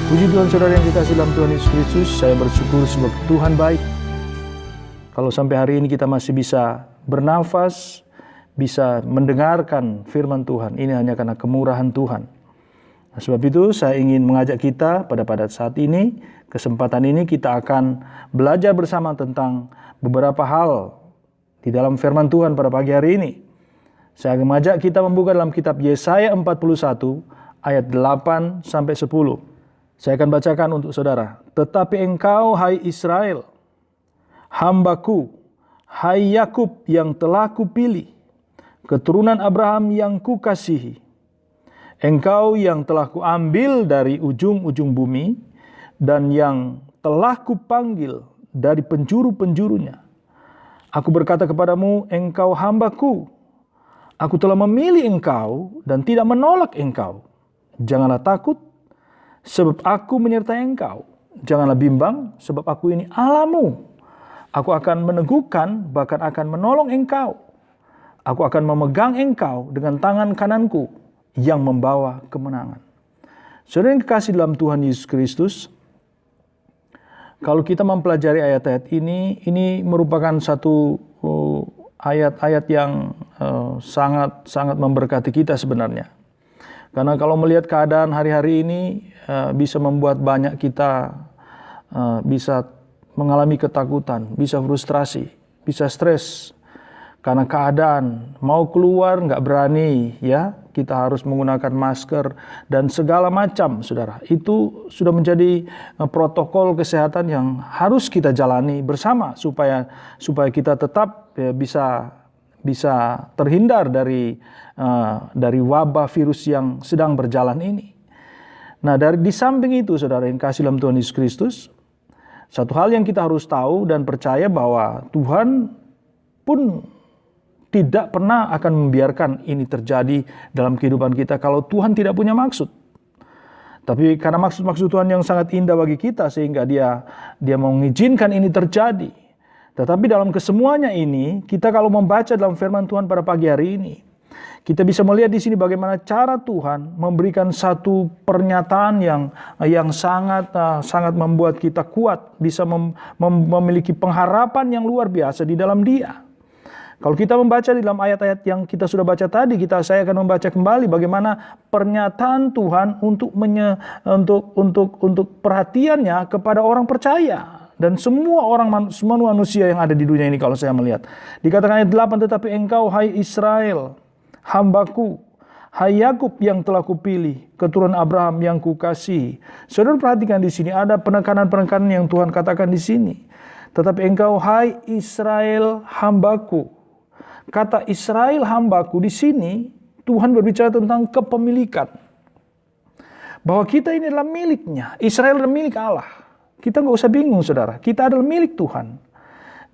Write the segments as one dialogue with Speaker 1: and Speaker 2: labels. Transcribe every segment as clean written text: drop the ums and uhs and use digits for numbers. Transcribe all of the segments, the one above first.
Speaker 1: Puji Tuhan saudara yang dikasihi dalam Tuhan Yesus Kristus, saya bersyukur sebab Tuhan baik. Kalau sampai hari ini kita masih bisa bernafas, bisa mendengarkan firman Tuhan, ini hanya karena kemurahan Tuhan. Nah, sebab itu saya ingin mengajak kita pada saat ini, kesempatan ini kita akan belajar bersama tentang beberapa hal di dalam firman Tuhan pada pagi hari ini. Saya akan mengajak kita membuka dalam kitab Yesaya 41 ayat 8 sampai 10. Saya akan bacakan untuk saudara. Tetapi engkau, hai Israel, hambaku, hai Yakub yang telah kupilih, keturunan Abraham yang kukasihi. Engkau yang telah kuambil dari ujung-ujung bumi, dan yang telah kupanggil dari penjuru-penjurunya. Aku berkata kepadamu, engkau hambaku, aku telah memilih engkau dan tidak menolak engkau. Janganlah takut, sebab aku menyertai engkau. Janganlah bimbang, sebab aku ini Allahmu. Aku akan meneguhkan, bahkan akan menolong engkau. Aku akan memegang engkau dengan tangan kananku yang membawa kemenangan. Saudara yang kekasih dalam Tuhan Yesus Kristus, kalau kita mempelajari ayat-ayat ini merupakan satu ayat-ayat yang sangat memberkati kita sebenarnya. Karena kalau melihat keadaan hari-hari ini bisa membuat banyak kita bisa mengalami ketakutan, bisa frustrasi, bisa stres. Karena keadaan mau keluar nggak berani, ya kita harus menggunakan masker dan segala macam, saudara. Itu sudah menjadi protokol kesehatan yang harus kita jalani bersama supaya kita tetap bisa terhindar dari wabah virus yang sedang berjalan ini. Nah, di samping itu, saudara yang kasih dalam Tuhan Yesus Kristus, satu hal yang kita harus tahu dan percaya bahwa Tuhan pun tidak pernah akan membiarkan ini terjadi dalam kehidupan kita kalau Tuhan tidak punya maksud. Tapi karena maksud Tuhan yang sangat indah bagi kita sehingga dia mengizinkan ini terjadi. Tetapi dalam kesemuanya ini, kita kalau membaca dalam firman Tuhan pada pagi hari ini, kita bisa melihat di sini bagaimana cara Tuhan memberikan satu pernyataan yang sangat membuat kita kuat, bisa memiliki pengharapan yang luar biasa di dalam Dia. Kalau kita membaca di dalam ayat-ayat yang kita sudah baca tadi, saya akan membaca kembali bagaimana pernyataan Tuhan untuk perhatiannya kepada orang percaya. Dan semua manusia yang ada di dunia ini kalau saya melihat. Dikatakan ayat 8, tetapi engkau hai Israel, hambaku, hai Yakub yang telah kupilih, keturunan Abraham yang kukasihi. Saudara perhatikan di sini ada penekanan-penekanan yang Tuhan katakan di sini. Tetapi engkau hai Israel, hambaku. Kata Israel hambaku di sini Tuhan berbicara tentang kepemilikan. Bahwa kita ini adalah miliknya. Israel adalah milik Allah. Kita nggak usah bingung, saudara. Kita adalah milik Tuhan.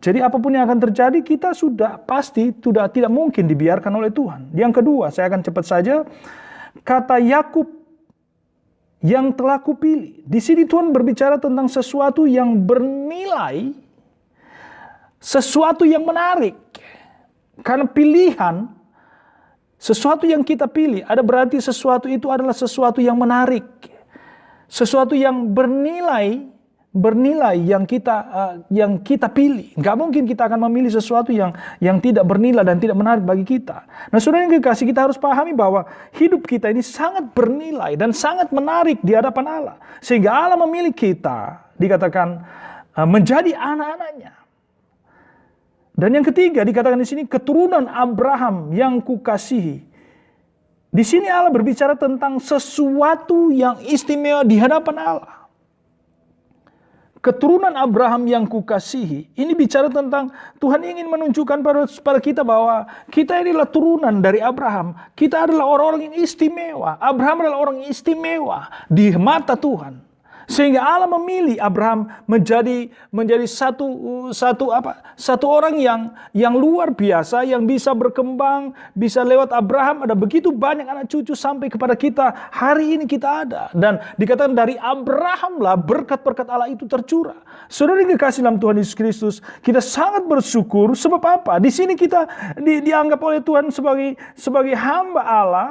Speaker 1: Jadi apapun yang akan terjadi, kita sudah pasti tidak mungkin dibiarkan oleh Tuhan. Yang kedua, saya akan cepat saja. Kata Yakub yang telah kupilih. Di sini Tuhan berbicara tentang sesuatu yang bernilai, sesuatu yang menarik. Karena pilihan, sesuatu yang kita pilih, ada berarti sesuatu itu adalah sesuatu yang menarik. Sesuatu yang bernilai yang kita pilih. Nggak mungkin kita akan memilih sesuatu yang tidak bernilai dan tidak menarik bagi kita. Nah, saudara yang kekasih, kita harus pahami bahwa hidup kita ini sangat bernilai dan sangat menarik di hadapan Allah. Sehingga Allah memilih kita, dikatakan menjadi anak-anaknya. Dan yang ketiga dikatakan di sini keturunan Abraham yang kukasihi. Di sini Allah berbicara tentang sesuatu yang istimewa di hadapan Allah. Keturunan Abraham yang kukasihi. Ini bicara tentang Tuhan ingin menunjukkan pada kita bahwa kita inilah turunan dari Abraham. Kita adalah orang-orang yang istimewa. Abraham adalah orang yang istimewa di mata Tuhan. Sehingga Allah memilih Abraham menjadi satu orang yang luar biasa, yang bisa berkembang, bisa lewat Abraham ada begitu banyak anak cucu sampai kepada kita hari ini kita ada. Dan dikatakan dari Abraham lah berkat-berkat Allah itu tercurah. Saudara yang kekasih dalam Tuhan Yesus Kristus, kita sangat bersyukur sebab apa? Di sini kita dianggap oleh Tuhan sebagai hamba Allah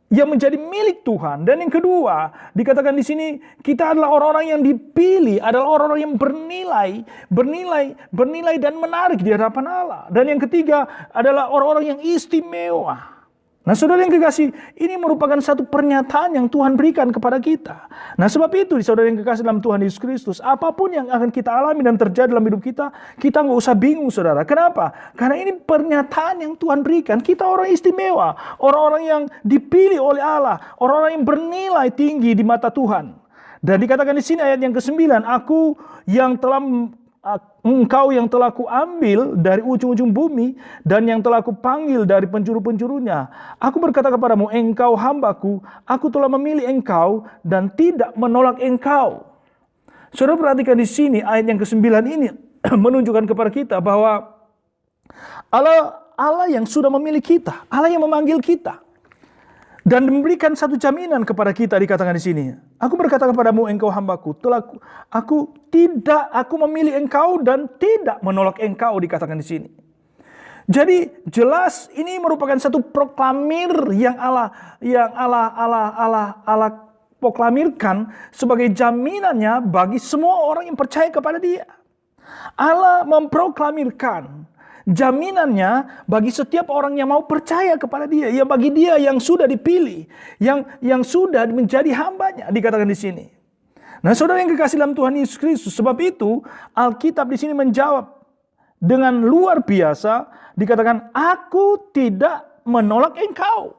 Speaker 1: yang menjadi milik Tuhan. Dan yang kedua, dikatakan di sini kita adalah orang-orang yang dipilih, adalah orang-orang yang bernilai dan menarik di hadapan Allah. Dan yang ketiga adalah orang-orang yang istimewa. Nah, saudara yang kekasih, ini merupakan satu pernyataan yang Tuhan berikan kepada kita. Nah, sebab itu, saudara yang kekasih dalam Tuhan Yesus Kristus, apapun yang akan kita alami dan terjadi dalam hidup kita, kita nggak usah bingung, saudara. Kenapa? Karena ini pernyataan yang Tuhan berikan. Kita orang istimewa, orang-orang yang dipilih oleh Allah, orang-orang yang bernilai tinggi di mata Tuhan. Dan dikatakan di sini ayat yang ke-9, Engkau yang telah kuambil dari ujung-ujung bumi dan yang telah kupanggil dari penjuru-penjurunya. Aku berkata kepadamu, engkau hambaku, aku telah memilih engkau dan tidak menolak engkau. Saudara perhatikan di sini ayat yang ke-9 ini menunjukkan kepada kita bahwa Allah yang sudah memilih kita, Allah yang memanggil kita. Dan memberikan satu jaminan kepada kita, dikatakan di sini. Aku berkata kepadamu, engkau hambaku, aku memilih engkau dan tidak menolak engkau, dikatakan di sini. Jadi jelas ini merupakan satu proklamir yang Allah proklamirkan sebagai jaminannya bagi semua orang yang percaya kepada Dia. Allah memproklamirkan jaminannya bagi setiap orang yang mau percaya kepada Dia, ya bagi dia yang sudah dipilih, yang sudah menjadi hambanya, dikatakan di sini. Nah, saudara yang kekasih dalam Tuhan Yesus Kristus, sebab itu Alkitab di sini menjawab dengan luar biasa, dikatakan, aku tidak menolak engkau.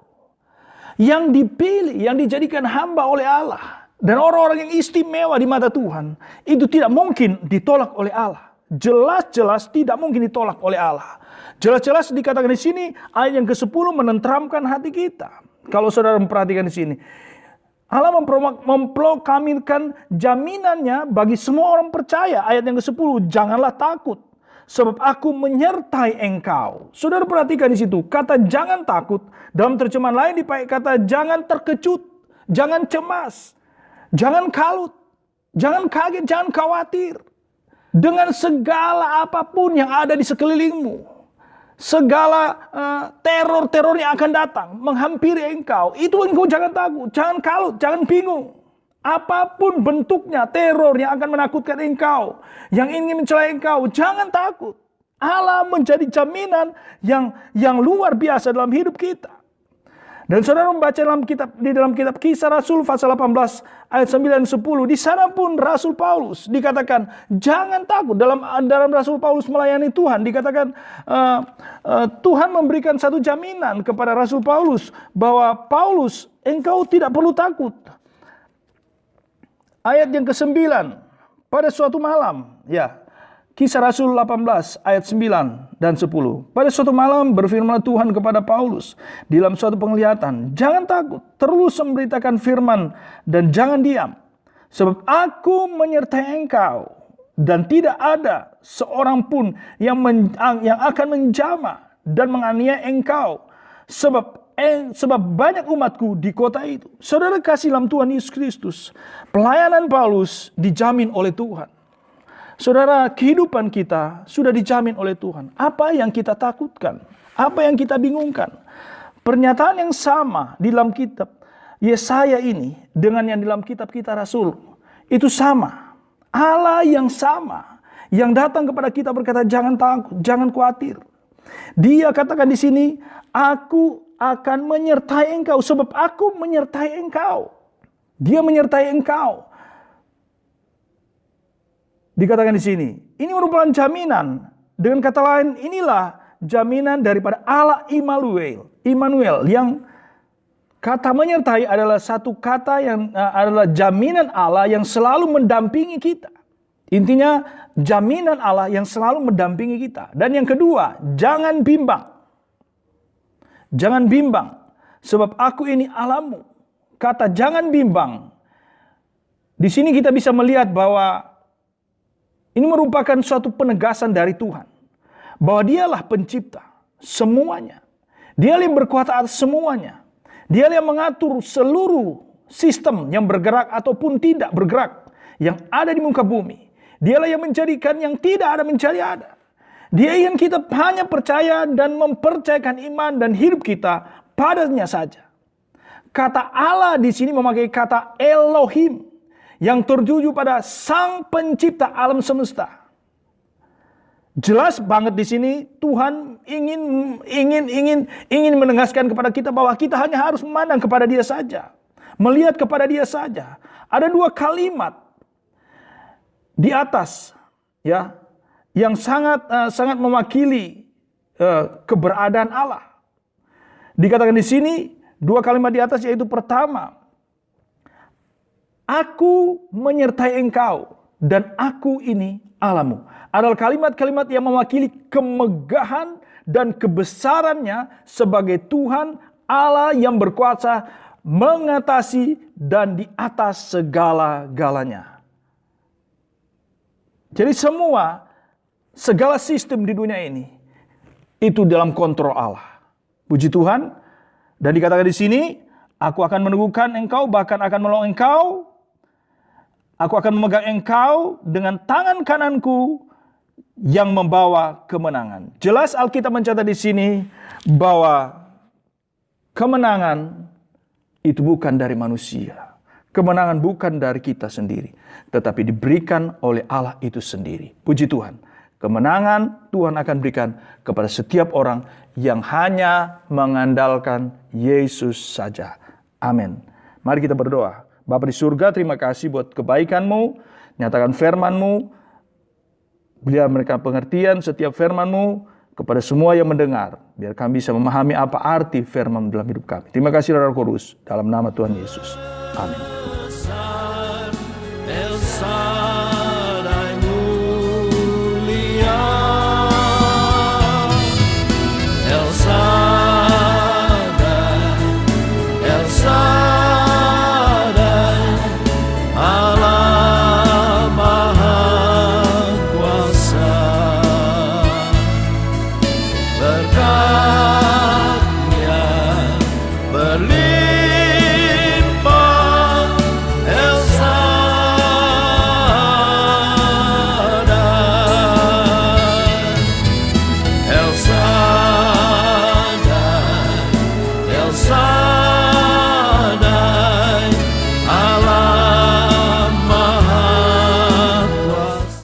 Speaker 1: Yang dipilih, yang dijadikan hamba oleh Allah, dan orang-orang yang istimewa di mata Tuhan, itu tidak mungkin ditolak oleh Allah. Jelas-jelas tidak mungkin ditolak oleh Allah. Jelas-jelas dikatakan di sini ayat yang ke-10 menenteramkan hati kita. Kalau saudara memperhatikan di sini, Allah memproklamirkan jaminannya bagi semua orang percaya. Ayat yang ke-10, janganlah takut, sebab aku menyertai engkau. Saudara perhatikan di situ, kata jangan takut, dalam terjemahan lain dipakai kata jangan terkejut, jangan cemas, jangan kalut, jangan kaget, jangan khawatir. Dengan segala apapun yang ada di sekelilingmu, segala teror-teror yang akan datang menghampiri engkau, itu engkau jangan takut, jangan kalut, jangan bingung. Apapun bentuknya teror yang akan menakutkan engkau, yang ingin mencelakai engkau, jangan takut. Allah menjadi jaminan yang luar biasa dalam hidup kita. Dan saudara membaca di dalam kitab Kisah Rasul pasal 18 ayat 9 dan 10, di sana pun Rasul Paulus dikatakan jangan takut. Dalam Rasul Paulus melayani Tuhan dikatakan Tuhan memberikan satu jaminan kepada Rasul Paulus bahwa Paulus, engkau tidak perlu takut. Ayat yang ke-9, pada suatu malam, ya, Kisah Rasul 18 ayat 9 dan 10. Pada suatu malam berfirman Tuhan kepada Paulus dalam suatu penglihatan, jangan takut, terus memberitakan firman dan jangan diam. Sebab aku menyertai engkau dan tidak ada seorang pun yang akan menjamah dan menganiaya engkau. Sebab banyak umatku di kota itu. Saudara kasih dalam Tuhan Yesus Kristus, pelayanan Paulus dijamin oleh Tuhan. Saudara, kehidupan kita sudah dijamin oleh Tuhan. Apa yang kita takutkan? Apa yang kita bingungkan? Pernyataan yang sama di dalam kitab Yesaya ini dengan yang di dalam kitab kita Rasul, itu sama. Allah yang sama, yang datang kepada kita berkata, jangan takut, jangan khawatir. Dia katakan di sini, aku akan menyertai engkau, sebab aku menyertai engkau. Dia menyertai engkau. Dikatakan di sini, ini merupakan jaminan. Dengan kata lain, inilah jaminan daripada Allah Immanuel, yang kata menyertai adalah satu kata yang adalah jaminan Allah yang selalu mendampingi kita. Intinya, jaminan Allah yang selalu mendampingi kita. Dan yang kedua, jangan bimbang. Jangan bimbang, sebab aku ini Allahmu. Kata jangan bimbang. Di sini kita bisa melihat bahwa ini merupakan suatu penegasan dari Tuhan. Bahwa dialah pencipta semuanya. Dialah yang berkuasa atas semuanya. Dialah yang mengatur seluruh sistem yang bergerak ataupun tidak bergerak. Yang ada di muka bumi. Dialah yang menjadikan yang tidak ada menjadi ada. Dia ingin kita hanya percaya dan mempercayakan iman dan hidup kita padanya saja. Kata Allah di sini memakai kata Elohim yang tertuju pada Sang Pencipta alam semesta. Jelas banget di sini Tuhan ingin menegaskan kepada kita bahwa kita hanya harus memandang kepada Dia saja, melihat kepada Dia saja. Ada dua kalimat di atas, ya, yang sangat mewakili keberadaan Allah. Dikatakan di sini dua kalimat di atas, yaitu pertama, aku menyertai engkau dan aku ini Allahmu. Adalah kalimat-kalimat yang mewakili kemegahan dan kebesarannya sebagai Tuhan Allah yang berkuasa mengatasi dan di atas segala-galanya. Jadi segala sistem di dunia ini itu dalam kontrol Allah. Puji Tuhan. Dan dikatakan di sini, aku akan meneguhkan engkau, bahkan akan menolong engkau. Aku akan memegang engkau dengan tangan kananku yang membawa kemenangan. Jelas Alkitab mencatat di sini bahwa kemenangan itu bukan dari manusia. Kemenangan bukan dari kita sendiri, tetapi diberikan oleh Allah itu sendiri. Puji Tuhan. Kemenangan Tuhan akan berikan kepada setiap orang yang hanya mengandalkan Yesus saja. Amin. Mari kita berdoa. Bapa di surga, terima kasih buat kebaikan-Mu. Nyatakan firman-Mu. Berilah mereka pengertian setiap firman-Mu kepada semua yang mendengar. Biar kami bisa memahami apa arti firman dalam hidup kami. Terima kasih Roh Kudus. Dalam nama Tuhan Yesus. Amin.
Speaker 2: Berkata